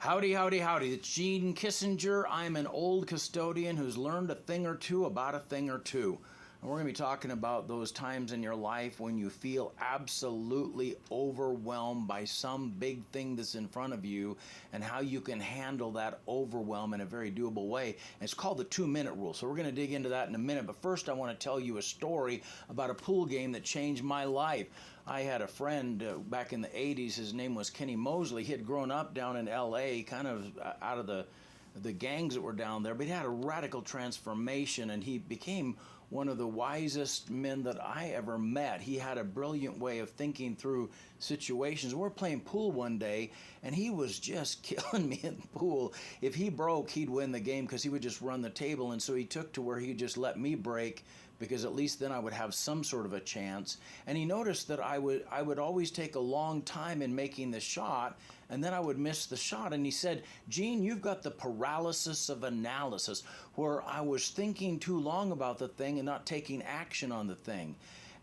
Howdy, howdy, howdy. It's Gene Kissinger. I'm an old custodian who's learned a thing or two about a thing or two. And we're going to be talking about those times in your life when you feel absolutely overwhelmed by some big thing that's in front of you and how you can handle that overwhelm in a very doable way. And it's called the 2-minute rule. So we're going to dig into that in a minute. But first, I want to tell you a story about a pool game that changed my life. I had a friend back in the 80s. His name was Kenny Mosley. He had grown up down in L.A., kind of out of the gangs that were down there, but he had a radical transformation and he became one of the wisest men that I ever met. He had a brilliant way of thinking through situations. We were playing pool one day and he was just killing me in the pool. If he broke, he'd win the game because he would just run the table, and so he took to where he'd just let me break because at least then I would have some sort of a chance. And he noticed that I would always take a long time in making the shot, and then I would miss the shot. And he said, "Gene, you've got the paralysis of analysis," where I was thinking too long about the thing and not taking action on the thing.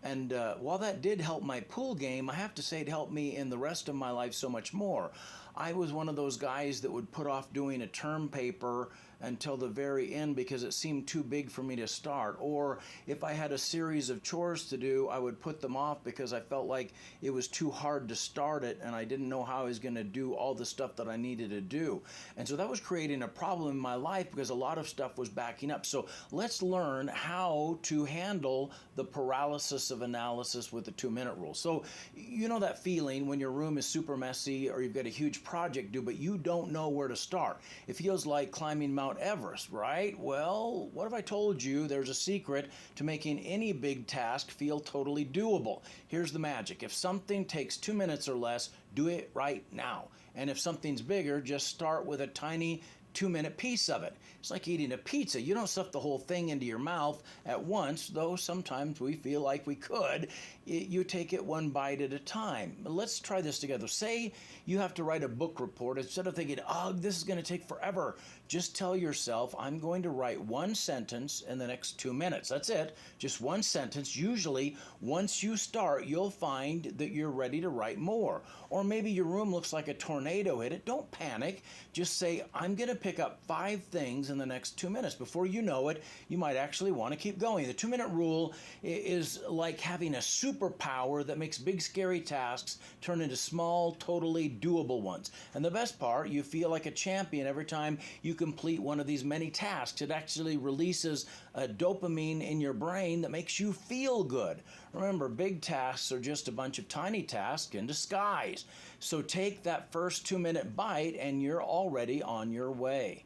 And while that did help my pool game, I have to say it helped me in the rest of my life so much more. I was one of those guys that would put off doing a term paper until the very end because it seemed too big for me to start. Or if I had a series of chores to do, I would put them off because I felt like it was too hard to start it and I didn't know how I was going to do all the stuff that I needed to do. And so that was creating a problem in my life because a lot of stuff was backing up. So let's learn how to handle the paralysis of analysis with the 2-minute rule. So you know that feeling when your room is super messy or you've got a huge project due, but you don't know where to start. It feels like climbing Mount Everest, right? Well, what if I told you there's a secret to making any big task feel totally doable? Here's the magic. If something takes 2 minutes or less, do it right now. And if something's bigger, just start with a tiny 2-minute piece of it. It's like eating a pizza. You don't stuff the whole thing into your mouth at once, though sometimes we feel like we could. You take it one bite at a time. Let's try this together. Say you have to write a book report. Instead of thinking, oh, this is going to take forever, just tell yourself, I'm going to write one sentence in the next 2 minutes. That's it. Just one sentence. Usually, once you start, you'll find that you're ready to write more. Or maybe your room looks like a tornado hit it. Don't panic. Just say, I'm going to pick up 5 things in the next 2 minutes. Before you know it, you might actually want to keep going. The 2-minute rule is like having a superpower that makes big, scary tasks turn into small, totally doable ones. And the best part, you feel like a champion every time you complete one of these many tasks. It actually releases a dopamine in your brain that makes you feel good. Remember, big tasks are just a bunch of tiny tasks in disguise. So take that first 2-minute bite and you're already on your way.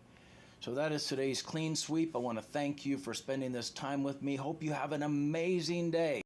So that is today's clean sweep. I want to thank you for spending this time with me. Hope you have an amazing day.